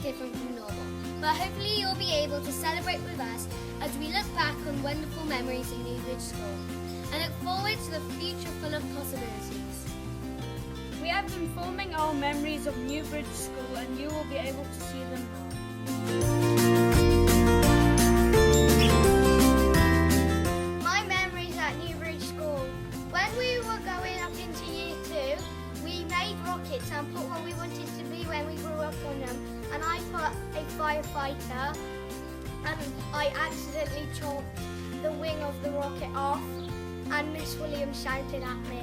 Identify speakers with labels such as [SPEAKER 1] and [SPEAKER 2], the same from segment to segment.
[SPEAKER 1] different from normal, but hopefully you'll be able to celebrate with us as we look back on wonderful memories in Newbridge School and look forward to the future full of possibilities.
[SPEAKER 2] We have been forming our memories of Newbridge School and you will be able to see them now.
[SPEAKER 1] My memories at Newbridge School. When we were going up into year 2, we made rockets and put what we wanted to be when we grew up on them. And I put a firefighter and I accidentally chopped the wing of the rocket off and Miss Williams shouted at me.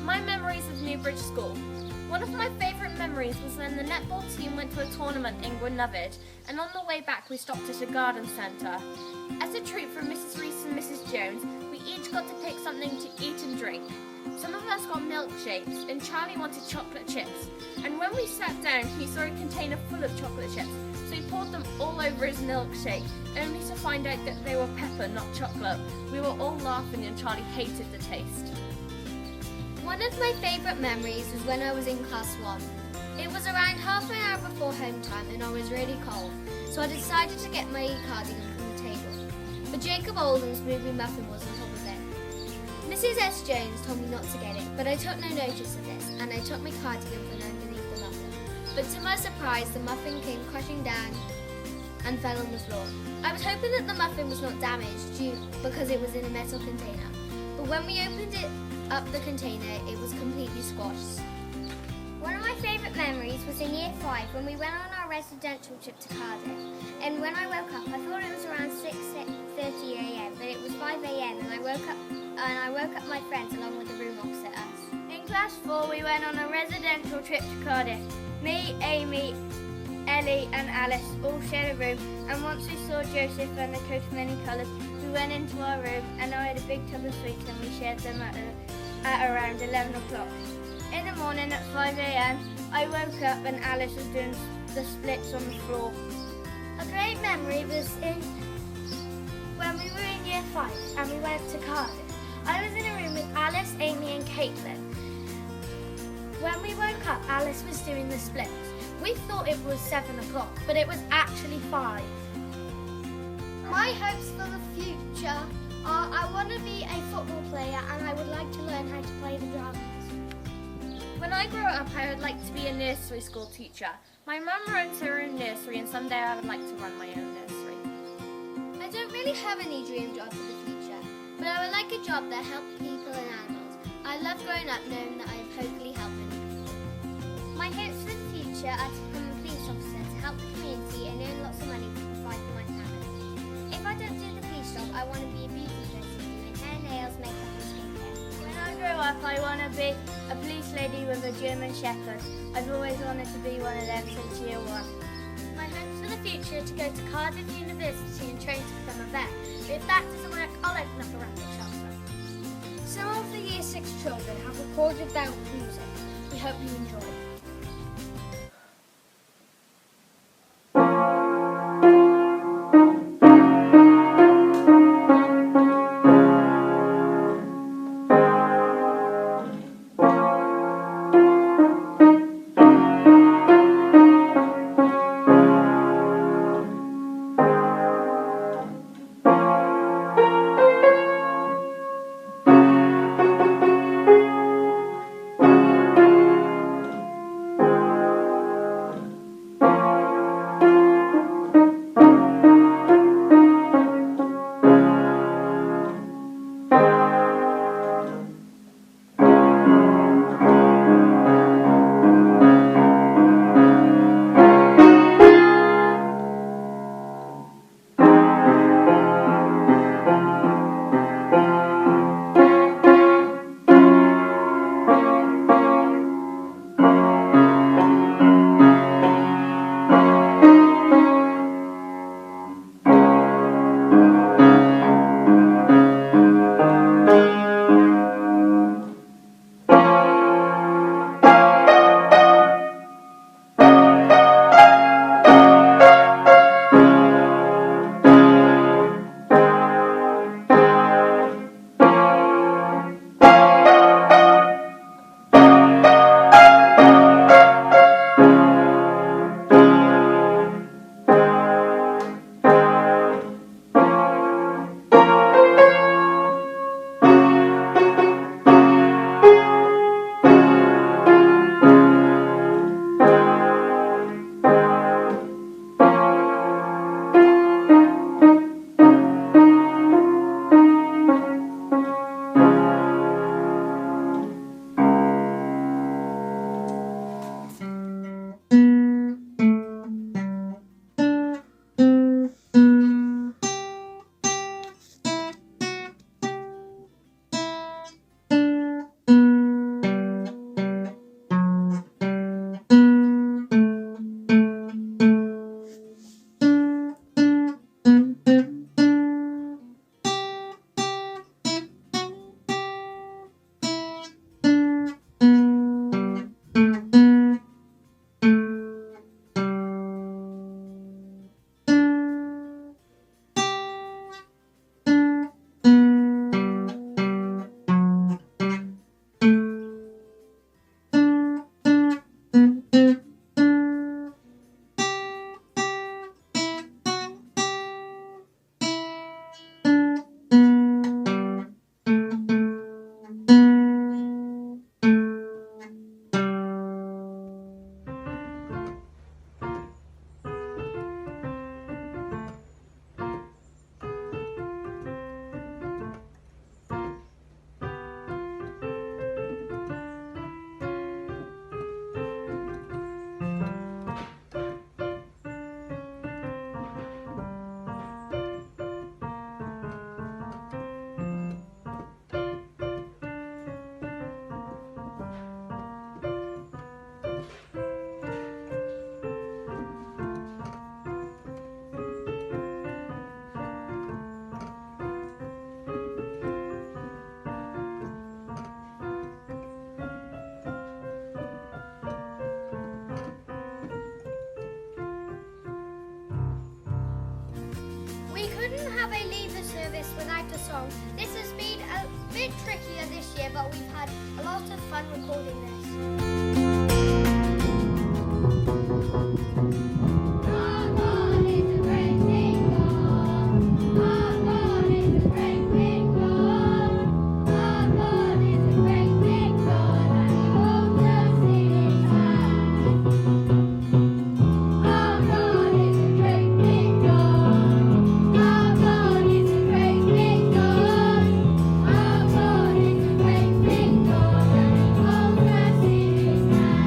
[SPEAKER 3] My memories of Newbridge School. One of my favourite memories was when the netball team went to a tournament in Newbridge, and on the way back we stopped at a garden centre. As a treat from Mrs. Reese and Mrs. Jones, we each got to pick something to eat and drink. Some of us got milkshakes and Charlie wanted chocolate chips. And when we sat down, he saw a container full of chocolate chips, so he poured them all over his milkshake, only to find out that they were pepper, not chocolate. We were all laughing and Charlie hated the taste.
[SPEAKER 1] One of my favourite memories was when I was in class 1. It was around half an hour before home time and I was really cold, so I decided to get my cardigan from the table. But Jacob Oldham's movie muffin was on top of it. Mrs. S. Jones told me not to get it, but I took no notice of this and I took my cardigan from underneath the muffin. But to my surprise, the muffin came crashing down and fell on the floor. I was hoping that the muffin was not damaged because it was in a metal container, but when we opened it up the container, it was completely squashed. One of my favourite memories was in year 5 when we went on our residential trip to Cardiff. And when I woke up, I thought it was around 6:30 a.m, but it was 5 a.m. and I woke up my friends along with the room opposite us.
[SPEAKER 4] In class 4, we went on a residential trip to Cardiff. Me, Amy, Ellie and Alice all shared a room, and once we saw Joseph and the coat of many colours, we went into our room and I had a big tub of sweets and we shared them at around 11 o'clock. In the morning at 5 a.m, I woke up and Alice was doing the splits on the floor.
[SPEAKER 1] A great memory was when we were in year 5 and we went to Cardiff. I was in a room with Alice, Amy and Caitlin. When we woke up, Alice was doing the splits. We thought it was 7 o'clock, but it was actually 5. My hopes for the future are I want to be a football player and I would like to learn how to play the drums.
[SPEAKER 3] When I grow up, I would like to be a nursery school teacher. My mum runs her own nursery and someday I would like to run my own nursery.
[SPEAKER 1] I don't really have any dream job for the future, but I would like a job that helps people and animals. I love growing up knowing that I have hopefully helped many people. My hopes for the future are to become a police officer to help the community and earn lots of money to provide for my family. If I don't do the police job, I want to be a beauty person doing hair, nails, makeup and skincare.
[SPEAKER 4] When I grow up, I want to be a police lady with a German Shepherd. I've always wanted to be one of them since year 1.
[SPEAKER 1] My hopes for the future are to go to Cardiff University and train to become a vet. But if that doesn't work, I'll open up a rabbit shelter.
[SPEAKER 2] Some of the year 6 children have recorded their music. We hope you enjoy.
[SPEAKER 1] song. This has been a bit trickier this year, but we've had a lot of fun recording this. Our God is a great big God. Our God is a great big God. Our God is a great big God, and He holds us in His hand. Our God is a great big God. Our God is a great big God. Our God is a great big God, and He holds us in His hand.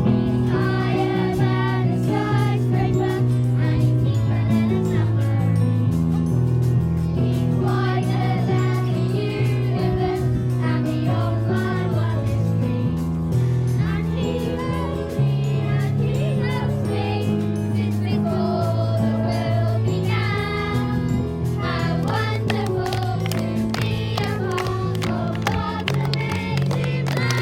[SPEAKER 1] He's higher than a skyscraper, and He's deeper than a submarine. He's wider than the universe, and beyond my wildest dreams. And He loves me, and He loves me, since before the world began. How wonderful to be a part of God's amazing plan.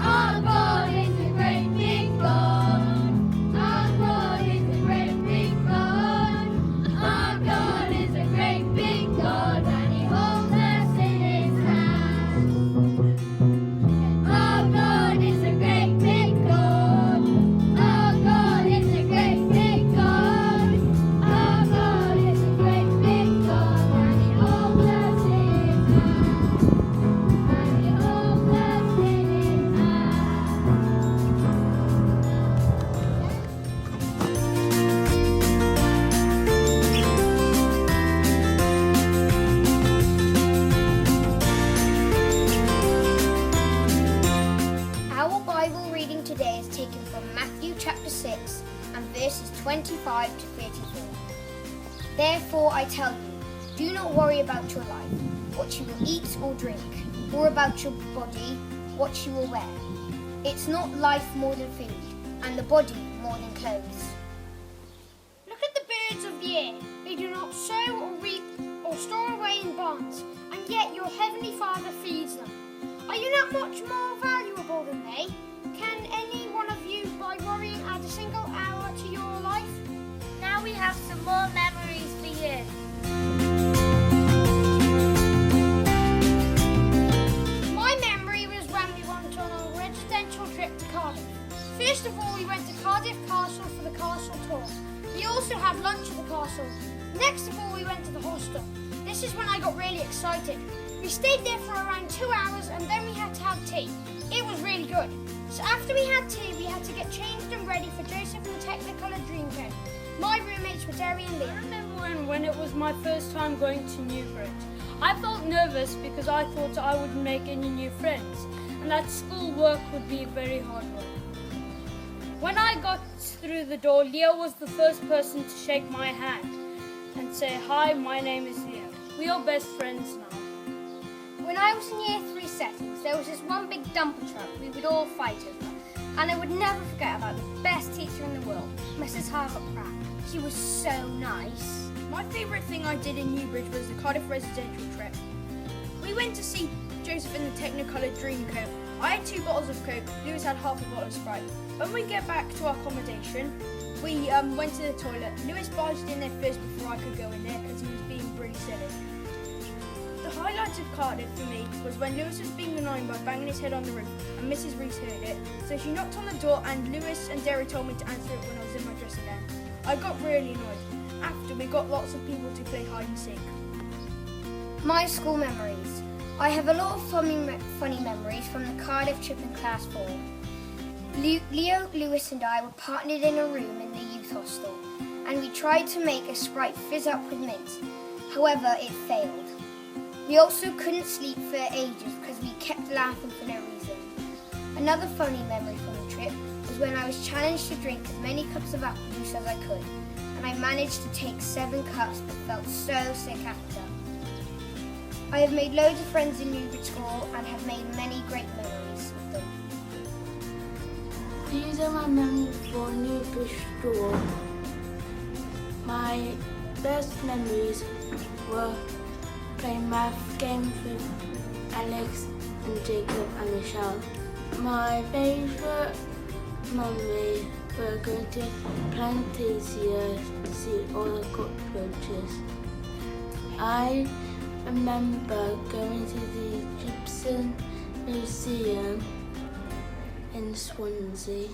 [SPEAKER 1] Our God is a great big God. Our God is a great big God. Our God is a great big God, and He holds us in His hand. Our God is a great big God. Our God is a great big God. Our God is a great big God, and He holds us in His hand. And He holds us in His hand. Our Bible reading today is taken from Matthew chapter 6 and verses 25 to 34. Therefore I tell you, do not worry about your life, what you will eat or drink, or about your body, what you will wear. It's not life more than food, and the body more than clothes.
[SPEAKER 2] Look at the birds of the air. They do not sow or reap or store away in barns, and yet your heavenly Father feeds them. Are you not much more valuable than they? Can any one of you, by worrying, add a single hour to your life?
[SPEAKER 4] Now we have some more memories for you.
[SPEAKER 2] My memory was when we went on a residential trip to Cardiff. First of all, we went to Cardiff Castle for the castle tour. We also had lunch at the castle. Next of all, we went to the hostel. This is when I got really excited. We stayed there for around 2 hours, and then we had to have tea. It was really good. So after we had tea, we had to get changed and ready for Joseph and the Technicolor Dreamcoat. My roommates were Derry and Lee.
[SPEAKER 5] I remember when it was my first time going to Newbridge. I felt nervous because I thought I wouldn't make any new friends and that school work would be very hard work. When I got through the door, Leo was the first person to shake my hand and say, "Hi, my name is Leo. We are best friends now."
[SPEAKER 2] When I was in year 3 settings, there was this one big dumper truck we would all fight over. And I would never forget about the best teacher in the world, Mrs. Harvard Pratt. She was so nice.
[SPEAKER 6] My favourite thing I did in Newbridge was the Cardiff residential trip. We went to see Joseph in the Technicolor Dreamcoat. I had 2 bottles of Coke, Lewis had half a bottle of Sprite. When we get back to our accommodation, we went to the toilet. Lewis barged in there first before I could go in there because he was being really silly. The highlight of Cardiff for me was when Lewis was being annoying by banging his head on the roof and Mrs. Reese heard it, so she knocked on the door and Lewis and Derry told me to answer it when I was in my dressing gown. I got really annoyed. After, we got lots of people to play hide and seek.
[SPEAKER 2] My school memories. I have a lot of funny memories from the Cardiff trip in class 4. Leo, Lewis and I were partnered in a room in the youth hostel and we tried to make a Sprite fizz up with mint. However, it failed. We also couldn't sleep for ages because we kept laughing for no reason. Another funny memory from the trip was when I was challenged to drink as many cups of apple juice as I could, and I managed to take 7 cups but felt so sick after. I have made loads of friends in Newbridge School and have made many great memories with them.
[SPEAKER 7] These are my memories for Newbridge School. My best memories were playing math games with Alex and Jacob and Michelle. My favourite memory we're going to Plantasia to see all the cockroaches. I remember going to the Egyptian Museum in Swansea.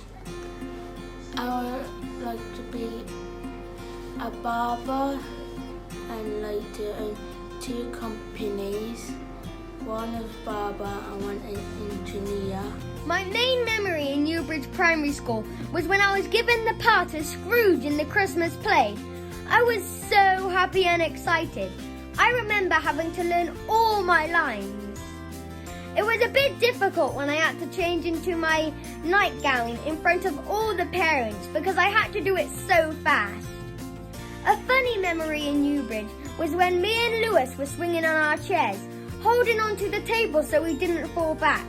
[SPEAKER 7] I would like to be a barber and later own 2 companies, one as barber and one as engineer.
[SPEAKER 2] My main memory in Newbridge Primary School was when I was given the part of Scrooge in the Christmas play. I was so happy and excited. I remember having to learn all my lines. It was a bit difficult when I had to change into my nightgown in front of all the parents because I had to do it so fast. A funny memory in Newbridge was when me and Lewis were swinging on our chairs, holding onto the table so we didn't fall back.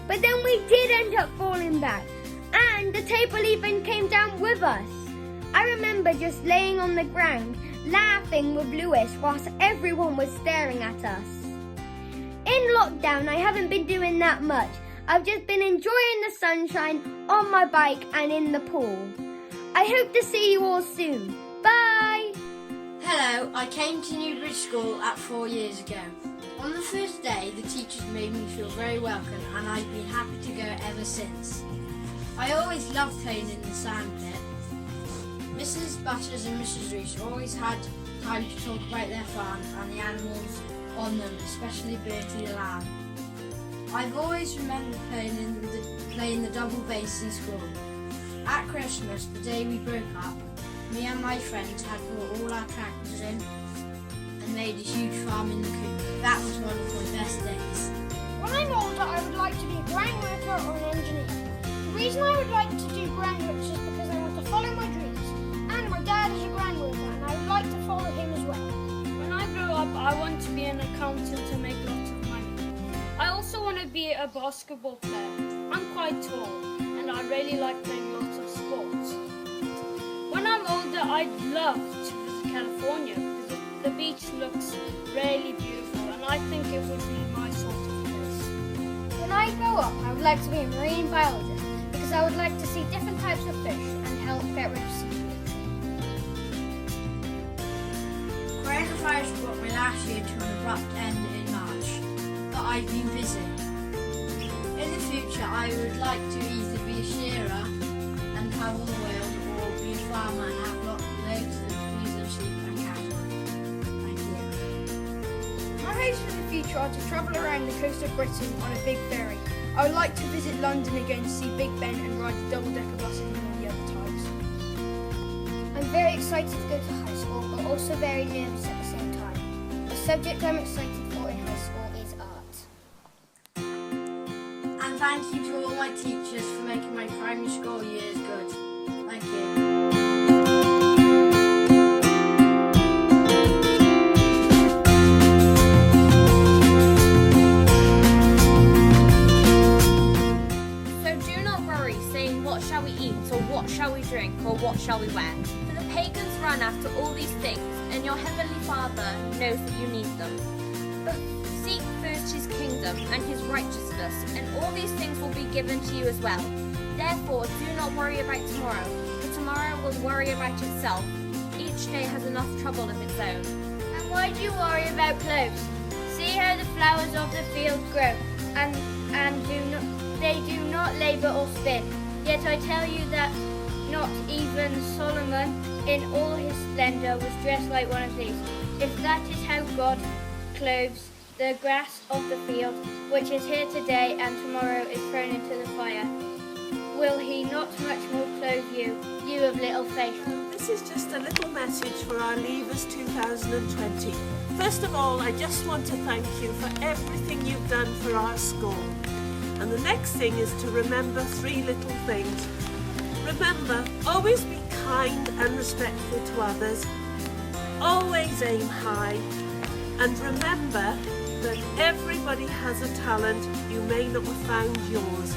[SPEAKER 2] But then we did end up falling back, and the table even came down with us. I remember just laying on the ground, laughing with Lewis whilst everyone was staring at us. In lockdown, I haven't been doing that much. I've just been enjoying the sunshine on my bike and in the pool. I hope to see you all soon. Bye!
[SPEAKER 8] Hello, I came to Newbridge School at 4 years ago. On the first day, the teachers made me feel very welcome and I've been happy to go ever since. I always loved playing in the sand pit. Mrs. Butters and Mrs. Reese always had time to talk about their farm and the animals on them, especially Bertie the lamb. I've always remembered playing the double bass in school. At Christmas, the day we broke up, me and my friends had brought all our tractors in and made a huge farm in the coop. That was one of my best days.
[SPEAKER 2] When I'm older, I would like to be a groundworker or an engineer. The reason I would like to do groundworks is because I want to follow my dreams. And my dad is a groundworker and I would like to follow him as well.
[SPEAKER 5] When I grow up, I want to be an accountant to make lots of money. I also want to be a basketball player. I'm quite tall and I really like playing lots of sports. When I'm older, I'd love to visit California because the beach looks really beautiful and I think it would be my sort of place.
[SPEAKER 2] When I grow up, I would like to be a marine biologist because I would like to see different types of fish and help get rid of seaweed.
[SPEAKER 8] Coronavirus brought my last year to an abrupt end in March, but I've been busy. In the future, I would like to either be a shearer and travel the world or be a farmer and have loads of sheep and cattle. Thank you.
[SPEAKER 6] My hopes for the future are to travel around the coast of Britain on a big ferry. I would like to visit London again to see Big Ben and ride the double-decker buses and all the other types.
[SPEAKER 2] I'm very excited to go to high school, but also very nervous at the same time. The subject I'm excited for in high school is art.
[SPEAKER 8] And thank you to all my teachers for making my primary school years good. Thank you.
[SPEAKER 3] What shall we drink, or what shall we wear? For the pagans run after all these things, and your heavenly Father knows that you need them. But seek first his kingdom and his righteousness, and all these things will be given to you as well. Therefore, do not worry about tomorrow, for tomorrow will worry about itself. Each day has enough trouble of its own.
[SPEAKER 4] And why do you worry about clothes? See how the flowers of the field grow, and they do not labour or spin. Yet I tell you that not even Solomon in all his splendour was dressed like one of these. If that is how God clothes the grass of the field, which is here today and tomorrow is thrown into the fire, will he not much more clothe you, you of little faith?
[SPEAKER 9] This is just a little message for our Leavers 2020. First of all, I just want to thank you for everything you've done for our school. And the next thing is to remember 3 little things. Remember, always be kind and respectful to others. Always aim high. And remember that everybody has a talent. You may not have found yours.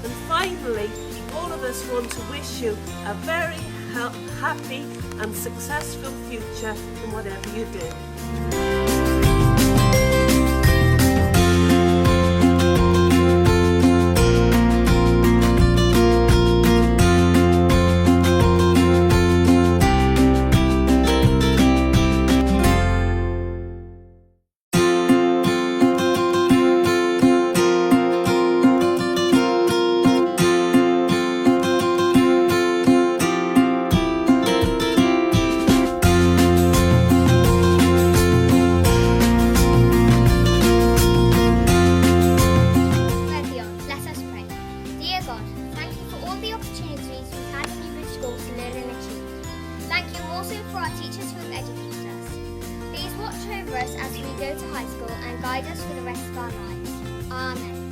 [SPEAKER 9] And finally, all of us want to wish you a very happy and successful future in whatever you do.
[SPEAKER 1] teachers who have educated us. Please watch over us as we go to high school and guide us for the rest of our lives. Amen.